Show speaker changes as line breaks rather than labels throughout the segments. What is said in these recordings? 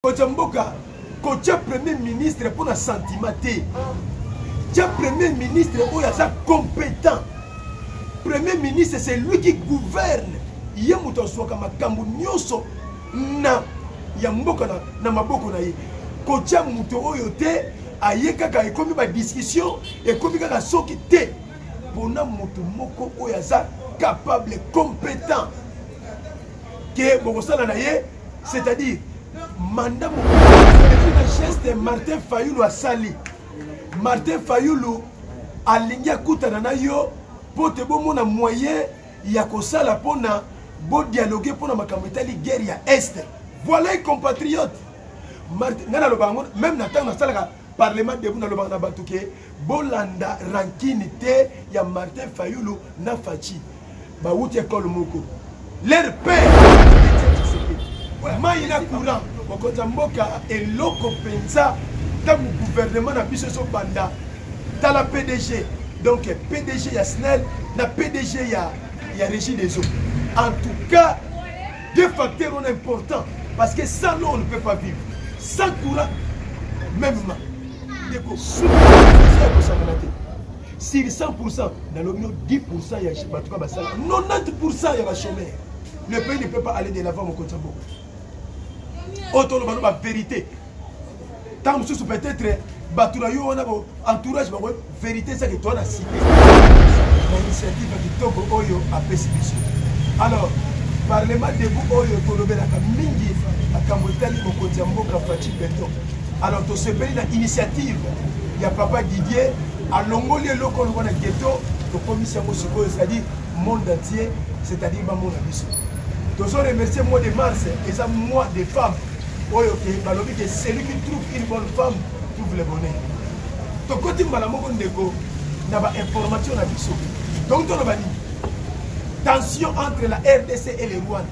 Kochamboka, kocha premier ministre pour la sentimenté. Tia premier ministre où il y a ça compétent. Premier ministre c'est lui qui gouverne. Il y a muto soka makambu nyoso na ya mboka na maboko na ye. Kocha muto oyo te aye kaka ekomi ba discussion ekomi kaka soki te. Pona muto moko oyo za capable compétent. Que bokosala na ye, c'est-à-dire mandat mon geste Martin Fayulu a sali. Martin Fayulu a lingi akutana na yo po te bomona moyen ya kosala pona bo dialoguer pona makambo etali guerre ya est. Voilà les compatriotes. Ngana lobango même na tanga salaka parlement debout na lobango na batuke bolanda rankine te ya Martin Fayulu na Fachi. Ba wuti école moko. Leur père maïna courant Kochamboka et loko pensa dans le gouvernement na biso so banda dans la PDG donc PDG ya SNEL na PDG ya Régie des eaux. En tout cas deux facteurs importants parce que sans l'eau on ne peut pas vivre, sans courant même sur 100% dans l'opinion 10% il y a 90% il y a chômeurs. Le pays ne peut pas aller de l'avant au Kochamboka. Autour de la vérité. Tant que peut-être Baturayo on a entourage vérité c'est que toi on a cité. L'initiative du Togo Oyo a pécipice. Alors parlement de vous Oyo Tolobe la Mingi à Kambotali au Kochamboka Fachi Beton. Alors tu se paye l'initiative. Il y a Papa Didier à Longolé loko on a ghetto le commission Mosiko c'est-à-dire monde entier c'est-à-dire ma monde abisso. Tous remercier mois de mars et ça mois des femmes. Que celui qui trouve une bonne femme trouve le bonheur. Donc quand tu as une information à biso. Donc tu as tension entre la RDC et le Rwanda.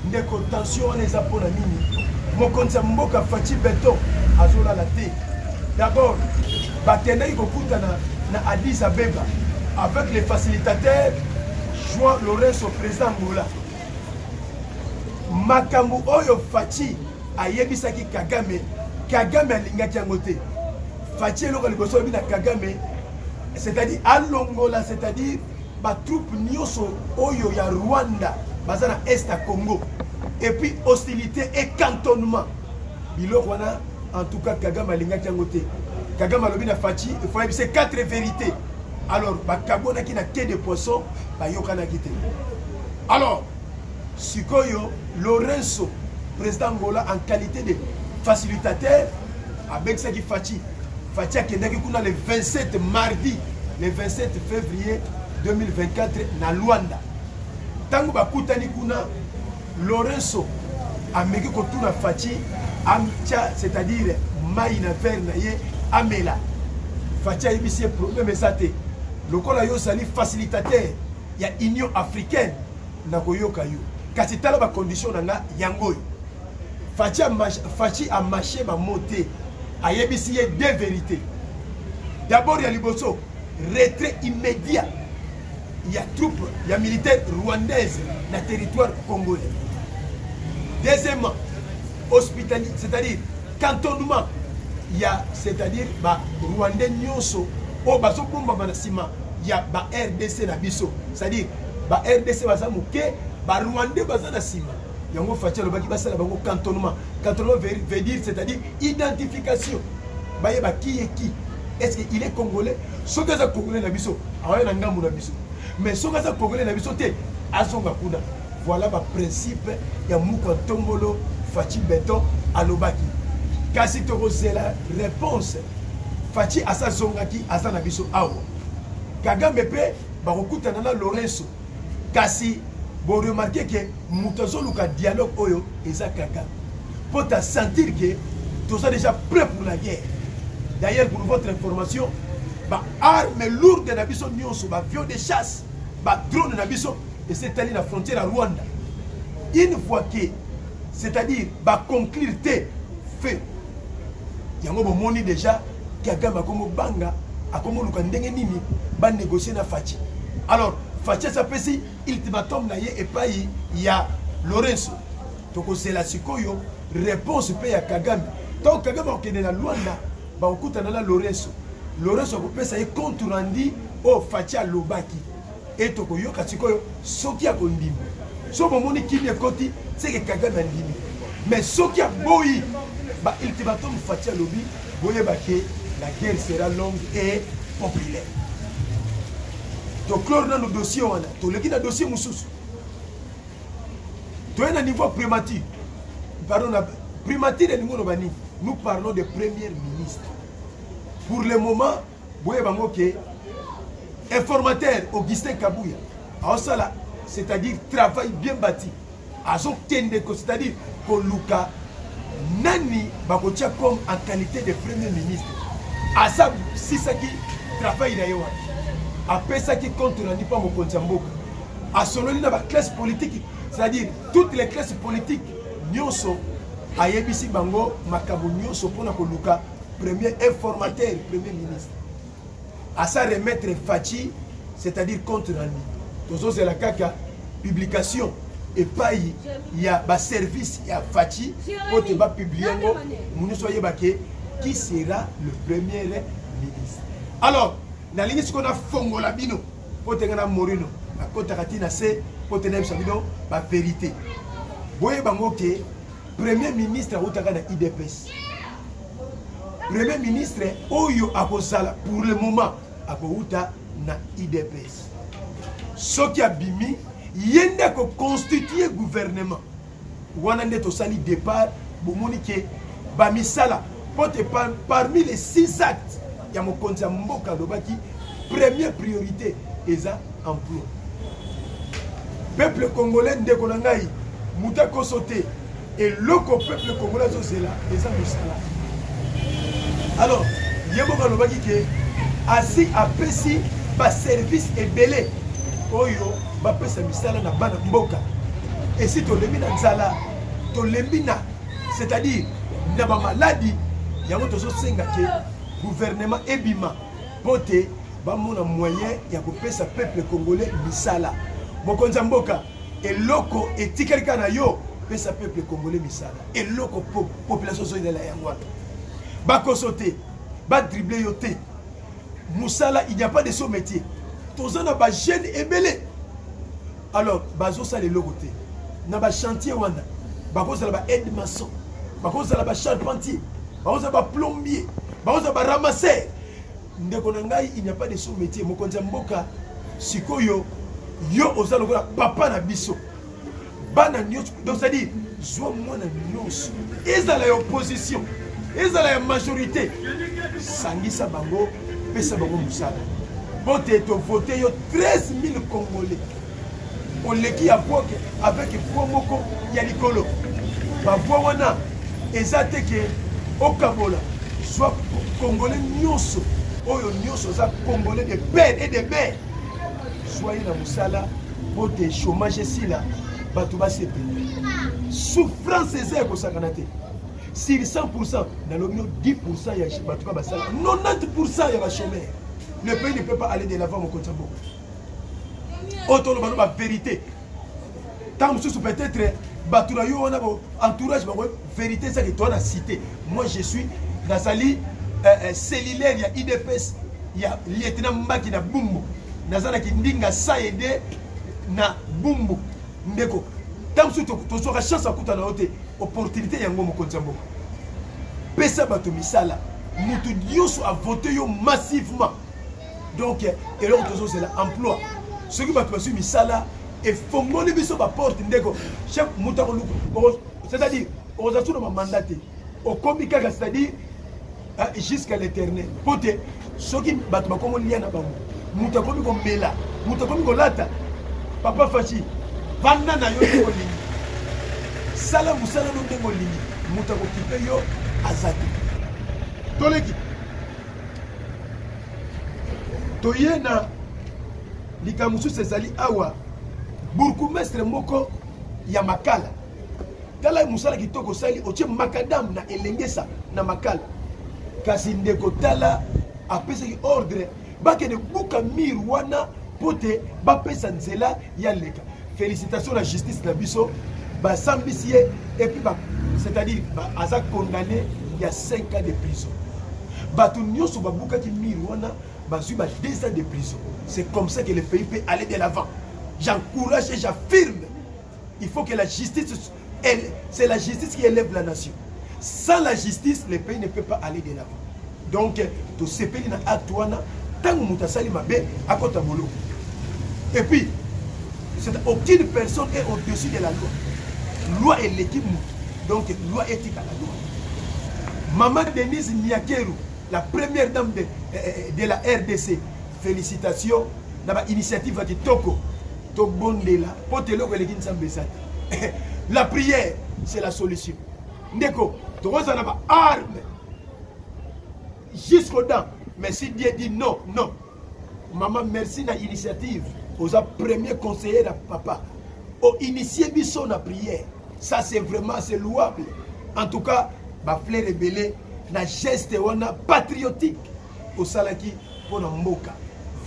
Ndeko tension les Japonais mini. Mon compte Mboka Fachi Beton azola la thé. D'abord, Batena ikokuta na Addis Abeba avec les facilitateurs João Lourenço président Moula. Makambu Oyo Fachi ayebisaki Kagame alingaki yango te. Fachi eloko liboso bina Kagame c'est-à-dire alongola c'est-à-dire ba troupe nyoso oyo ya Rwanda bazana est à Congo et puis hostilité et cantonnement biloko wana en tout cas Kagame alingaki yango te. Kagame alobina Fachi il faut yebisa 4 vérités. Alors ba kabona ki na quai de poisson ba yokana kite. Alors Sikoyo Lourenço, président Angola en qualité de facilitateur, avec ce qui Fachi a le 27 mardi, le 27 février 2024 na Luanda. Tango bakutani kuna Lourenço a meki kotuna Fachi amcha c'est-à-dire maïna verna ye amela. Fachi a ebisi problème esate. Lokola yo sali facilitateur ya Union africaine na koyoka yo. Kasi tala ba condition na yango. Fachi a marché ba monter. Ayebisi ye deux vérités. D'abord ya liboso retrait immédiat. Il y a troupes, il y a militaires rwandaises na territoire congolais. Deuxièmement, hospitalité, c'est-à-dire cantonnement. Il y a c'est-à-dire ba rwandais nyonso o baso bomba manasima, il y a ba RDC na biso. C'est-à-dire ba RDC basamuke ba rwandais bazana sima. Yango Fachi le baki basala bango cantonnement. Cantonnement veut dire c'est-à-dire identification. Baye ba qui est qui? Est-ce qu'il est congolais? Sokaza congolais na biso, awa na ngambu na biso. Mais sokaza congolais na biso te azonga kuna. Voilà ba principe ya muko tombolo Fachi Beton alobaki. Kasi tokose la réponse. Fachi asa zongaki asa na biso awa. Kagame pe ba kokutana na Lourenço. Kasi vous remarquez que nous avons un dialogue oyo eza Kagame. Pour te sentir que tout ça déjà prêt pour la guerre. D'ailleurs, pour votre information, bah armes lourdes de Nabiso Nyonso, bah avions de chasse, bah drone de Nabiso, et c'est allé la frontière à Rwanda. Une fois que, c'est-à-dire, bah conclure tes faits, il y a un moment déjà, Kagame a comme banga, a comme le kandenge nini, bah négocier na Fachi. Alors, Fachi s'appelle ultimatum na ye et pas il y a Lourenço. Donc c'est la sikoyo réponse pe ya Kagame. Donc Kagame okende na Luanda ba okutana na Lorenzo. Lorenzo akopesa ye compte rendu o Fatia Lobaki. Et tokoyoka sikoyo soki akondimi. So momoni kini ekoti c'est que Kagame andimi. Mais soki aboyi ba ultimatum Fatia Lobi boye baké la guerre sera longue et populaire. Donc clore dans le dossier wana to leki na dossier mususu. To est à niveau primature. Pardon, primature et niveau bani. Nous parlons de premier ministre. Pour le moment, boye bango ke informateur Augustin Kabouya. Aosala, c'est-à-dire travail bien bâti. Azo tendeko, c'est-à-dire Koluka nani bakotia comme en qualité de premier ministre. Asa sisaki travail na yewa. Après ça qui compte rendu pas mon compte Mboka. A sololi na ba classe politique, c'est-à-dire toutes les classes politiques nyonso ayebisi bango makabo nyonso pona koluka premier informateur premier ministre. À ça remettre Fachi, c'est-à-dire compte rendu. Tozo c'est la kaka publication et pas il y a ba service il y a Fachi pour te ba publier ngo munu soyez baké qui sera le premier ministre. Alors na ligne ce qu'on a fongola bino pour te ngana morino na kota katina c'est pour te nemsa bino ba vérité. Boye bango ke premier ministre utaka na IDPS. Premier ministre oyo akozala pour le moment akouta na IDPS. Soki abimi yende ko constituer gouvernement. Wana ndeto sali départ bomoni ke ba misala pote parmi les 6 actes ya mokonzi ya mboka lobaki première priorité eza emploi. Peuple congolais ndeko na ngai mutako sauté et le peuple congolais zozela eza misala. Alors yeboka lobaki ke asi apesi ba service ebele oyo ba pesa misala na bana mboka. Et si to lembi na nzala to lembi na c'est-à-dire na ba maladie yango tozo senga ke gouvernement ebima pote ba mona moyen ya kopesa peuple congolais misala. Mokonza mboka eloko etikelika na yo pesa peuple congolais misala. Eloko population zo ina la yango. Ba kosote ba dribbler yote. Musala il n'y a pas de son métier. Tozana ba jeune ebele. Alors bazo ça les logoté. Na ba chantier wana. Ba kozala ba aide maçon. Ba kozala ba charpentier. Ba kozala ba plombier. Ba kozala ba ramasser. Ndeko na ngai il n'y a pas de son métier. Mokonza mboka sikoyo yo ozala lokola papa na biso. Bana nyonso donc ça dit zo mwana nyonso. Ezala ya opposition. Ezala ya majorité. Sangisa bango pesa bango musala. Pote to voté yo 13 000 Congolais. On leki apoke avec voix moko ya likolo. Ba voix wana ezate ke okabola soit Congolais nyonso oyo nyonso za Congolais de père et de mère. Soyez na musala pote chômage sila batu ba sepe. Souffrance ezé ko sakanate. Sur 100%, dans le 10% il y a batu ba basala. 90% ya ba chômeur. Le pays ne peut pas aller de l'avant mon compte. Autant la vérité. Tant que peut-être Baturayo on a entourage vérité ça que toi la cité. Moi je suis dans Sali cellulaire il y a IDPS il y a lieutenant Mbaki na Bumbu. Nazana ki ndinga sa aider na Bumbu ndeko. Tant que tu auras chance à kuta na hote opportunité yango mo konzambo. Pesa batu misala. Mutu dioso a voté yo massivement. Donc et là c'est l'emploi. Ceux qui battent sur misala et font les biso ba porte ndeko chef mutako c'est-à-dire on a tout dans mandaté au comika c'est-à-dire jusqu'à l'éternel pote ceux qui battent comme lien na bango mutako ko mela mutako ko lata papa Fachi vanda na yo ko lini sala musala no ndengo lini mutako kipe yo azati toleki toyena likamusu sezali awa burgomestre moko ya makala tala musala kitoko sali otie makadam na elengesa na makala kasi ndeko tala apesa ki ordre bake de buka mir wana pote bapesa nzela ya leka félicitations la justice na biso ba sambisie et puis ba c'est-à-dire aza condamné il y a 5 ans de prison. Bato nyoso babuka ki mirwana bazui ba 2 ans de prison. C'est comme ça que le pays peut aller de l'avant. J'encourage et j'affirme, il faut que la justice, c'est la justice qui élève la nation. Sans la justice, le pays ne peut pas aller de l'avant. Donc, tout ce pays na actuana, tant que mutasali mabe à côté molo. Et puis, aucune personne est au-dessus de la loi. Loi est l'équipe, donc loi éthique à la loi. Maman Denise Niakeru, la première dame de la RDC, félicitations. Dans l'initiative de Toko, la prière, c'est la solution. Ndeko, tu as une arme jusqu'au dents. Mais si Dieu dit non, non. Maman, merci de l'initiative. Aux premiers conseillers de papa. Au initié biso la prière. Ça, c'est vraiment louable. En tout cas, ma fleur rebelle, na geste wana patriotique au salaki pour Mboka.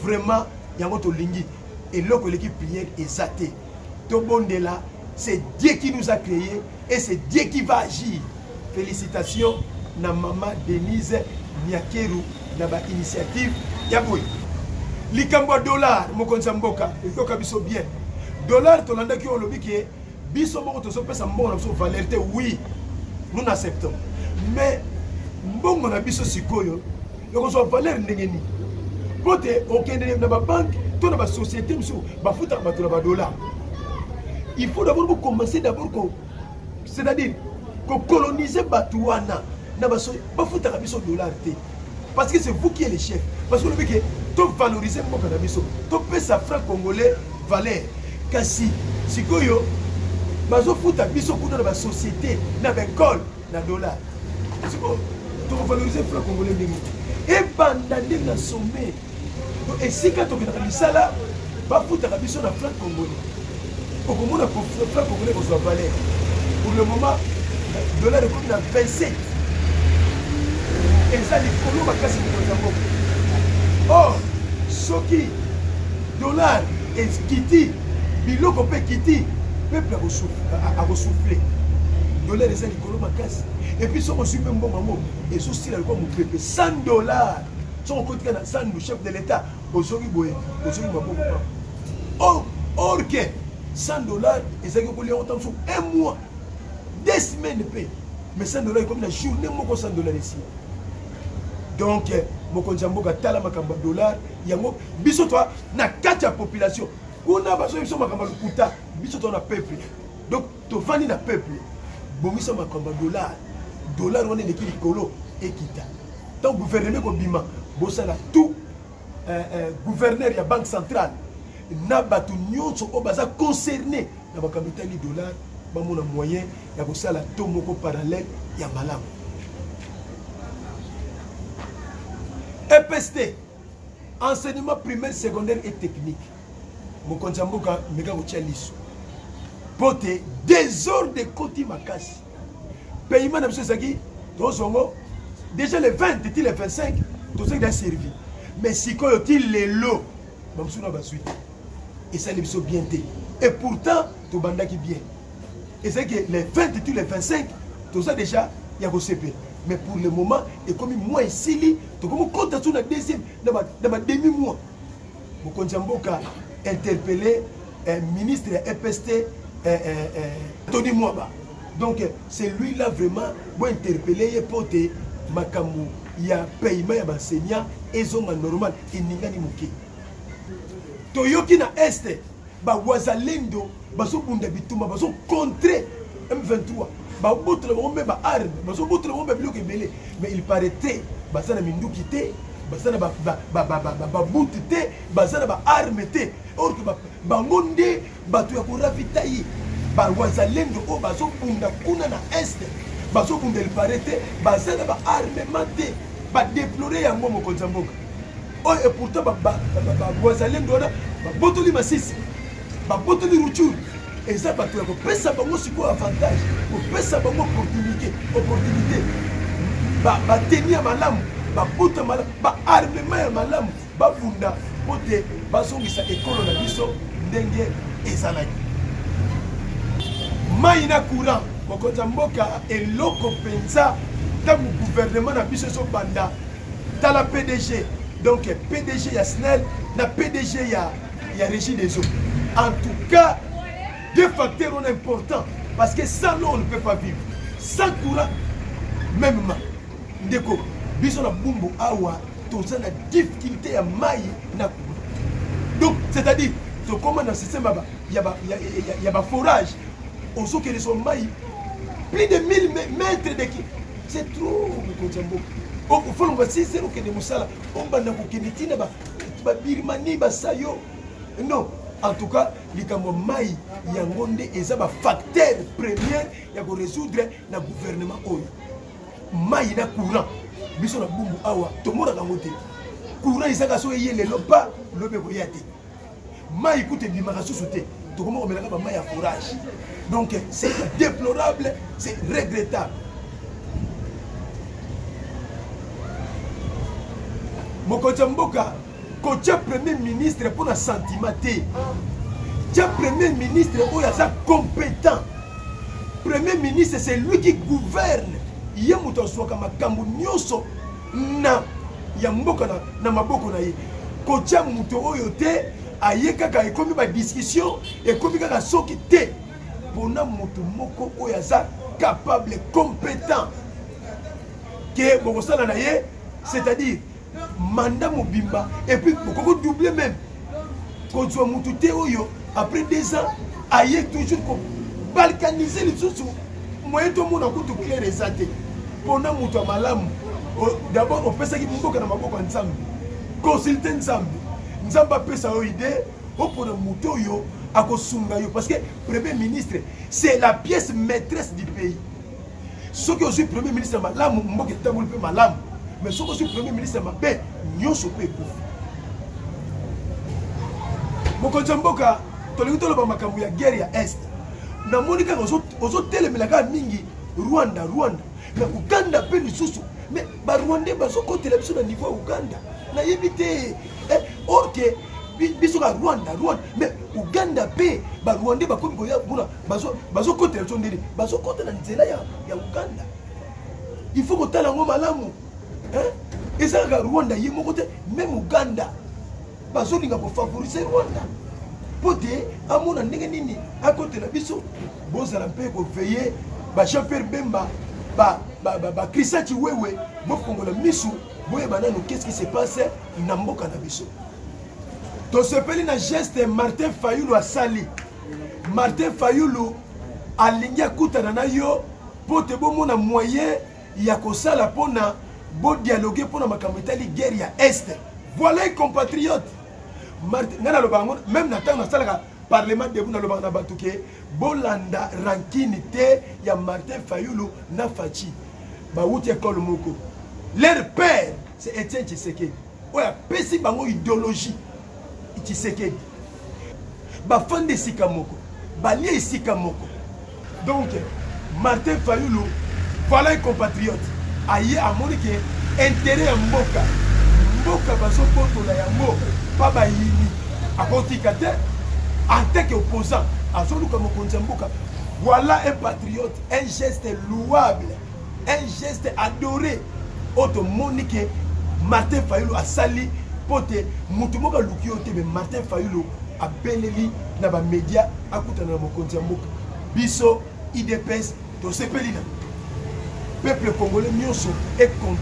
Vraiment, yango to lingi. Et l'autre l'équipe prière est zatée. Tobondela, c'est Dieu qui nous a créés et c'est Dieu qui va agir. Félicitations na maman Denise Niakeru na ba initiative Yaboui. Likambo dollar mokonza mboka, ikoka biso bien. Dollar tolanda ki olobi ke biso moko to so pesa mbongo na biso valeur te, oui. Nous acceptons. Mais mbongo na biso sikoyo, yoko so valeur ndenge ni. Pote okende na ba banque, to na ba société mso ba futa ba to na ba dollar. Il faut d'abord commencer d'abord c'est-à-dire que coloniser Batouana na ba futa ba biso dollar te. Parce que c'est vous qui êtes le chef. Parce que le que tu valoriser mon cannabis, tu payes sa franc congolais valeur. Kasi sikoyo bazo futa biso kuna na ba société na ba école na dollar. Siko tu valoriser franc congolais ndenge. Et bandande na sommet. Et si quand tu as misala ba futa biso na franc congolais. Au moment où le franc congolais reçoit valeur. Pour le moment, le dollar est comme dans 27. Et ça, les colons ma casse de or, Soki, dollar, et Kiti, Biloko peut Kiti, peuple a soufflé. Dollar et ça, les colons ma casse. Et puis, si on suit un bon moment, et sous style, on peut payer $100. Si on compte 100 le chef de l'État, aujourd'hui, aujourd'hui, or que $100, et ça, on peut entendre sur un mois, 2 semaines de paix. Mais $100 est comme la journée, moi, $100 ici. Donc, mokonza mboka tala makamba dollar yango biso toi na kati ya population kuna baso biso makamba lukuta biso toi na peuple. Donc to vani na peuple bomisa makamba dollar on est de likolo ekita. Donc gouvernement ko bima bosala tout gouverneur ya banque centrale na batu nyonso o baza concerné na makamba li dollar ba mona moyen ya bosala to moko parallèle ya malamu. EPST, enseignement primaire, secondaire et technique. Mon konzamboka mega uchalisu. Pote désordre de koti makasi. Paiement na biso saki tozongo déjà le 20 et le 25 tozaki da servi. Mais si ko yoti le lo bamsuna ba suite. Et ça les biso bien té. Et pourtant to bandaki bien. Et c'est que le 20 et le 25 toza déjà ya ko CP. Mais pour le moment, et comme moi ici, tu comptes sur la deuxième, dans ma demi-mois. Vous avez interpellé un ministre EPST, Tony Mwaba. Donc, c'est lui-là vraiment qui a interpellé pour te Makamu. Il y a paiement à l'enseignant et ils ont normal. Il n'y a pas de mouké. Toyoki na Est, Wazalendo, Baso Bundabituma, Baso contre M23. Mais il paraîtrait basana minduki te basana babuti te basana ba arme te or que bangonde batu ya koravitayi ba wazalendo o bazo bunda kuna na est bazo bunda il paraîtrait basana ba armement te ba déplorer yango mokonza mboka o et pourtant ba wazalendo na ba botoli masisi ba botoli ruchuru. Et ça, tu as ça avantage, ça opportunité, tenir malam, buta malam, armement malam, funda, pote, basongisa école na biso, ndenge ezalaki. Maïna courant, mokonza mboka eloko penza ntango gouvernement na biso ezobanda tala PDG donc PDG ya SNEL na PDG ya Régie des eaux. En tout cas, deux facteurs importants parce que sans l'eau on ne peut pas vivre. Sans courant, même ndeko biso na bumbu awa toza na difficulté ya mai na courant. Donc c'est-à-dire to comment dans système il y a forage au sous que les mai plus de 1000 mètres de c'est trop au fond on va si c'est que des musala on va na kokenitina ba birmanie ba sayo non. En tout cas, likambo mai yango nde eza ba facteur premier ya ko résoudre na gouvernement oyo. Mai na courant biso na bumbu awa tomona kango te. Courant isaka so yele lo pas lobe ko yate. Mai koute bimaka susu te. To comment on melaka ba mai ya forage. Donc c'est déplorable, c'est regrettable. Mokonza mboka kocha premier ministre pour un sentiment té. Tiens, premier ministre où il compétent. Premier ministre c'est lui qui gouverne. Il y a muto soka makambu nyoso na ya mboka na maboko na ye. Kocha muto oyo te ayeka ka ekomi ba discussion ekomi ka soki te. Pona muto moko oyo capable compétent. Que bokosala na ye, c'est-à-dire mandat mobimba et puis beaucoup doubler même quand tu as moutouté oyo après 2 ans aïe toujours pour balkaniser les sous moyen tout le monde a tout clair exacté pendant moutou malamu d'abord on peut ça qui mboka na maboko nzambe consulter nzambe nzamba pesa o idée au pour moutou yo akosunga yo parce que premier ministre c'est la pièce maîtresse du pays ceux qui aussi premier ministre malamu mboka tamul pe malamu. Mais ce que le premier ministre m'a fait, nous sommes peu pour. Mokonza mboka, tolikuta lo bamakambu ya guerre ya Est. Na monika ozo telemelaka mingi Rwanda. Na Uganda pe lisusu. Mais ba Rwandais bazo kotela biso na niveau Uganda. Na yebite or que biso ka Rwanda. Mais Uganda pe ba Rwandais ba komi ko ya buna bazo kotela biso ndiri. Bazo kotela nzela ya Uganda. Il faut que tala ngo malamu. Et ça, Rwanda, il y a même Uganda. Parce que pour favoriser Rwanda. Pour dire, à mon année, à côté de la biso, bon, ça n'a pas veiller, Jean-Pierre Bemba, Christian Chiwewe, bon, Congo, Missou, bon, qu'est-ce qui s'est passé dans le Canabiso. Donc, ce pays n'a geste Martin Fayoulou à Sali. Martin Fayoulou a ligné à Koutananayo pour te bon moyen, il y a que ça la pona. Bon dialoguer pour la guerre à Est. Voilà les compatriotes. Même Nathan dans le Parlement de Bouna Bolanda rankinité ya Martin Fayoulou na Fachi. Baouti école moko. Leur père c'est Etienne Tshisekedi. Oya pesi bango idéologie Tshisekedi. Ba fande sika moko. Ba lie sika moko. Donc Martin Fayoulou voilà les compatriotes. Aïe à mon intérêt à Mboka baso potola yango papa yini akotikate en tant qu'opposant à celui comme Mokonza mboka. Voilà un patriote, un geste louable, un geste adoré auto monique Martin Fayoulou a sali pote mutumoka lukiote mais Martin Fayoulou a beleli na ba média akutana na Mokonza mboka biso IDPS to sepelina. Peuple congolais nyonso est content.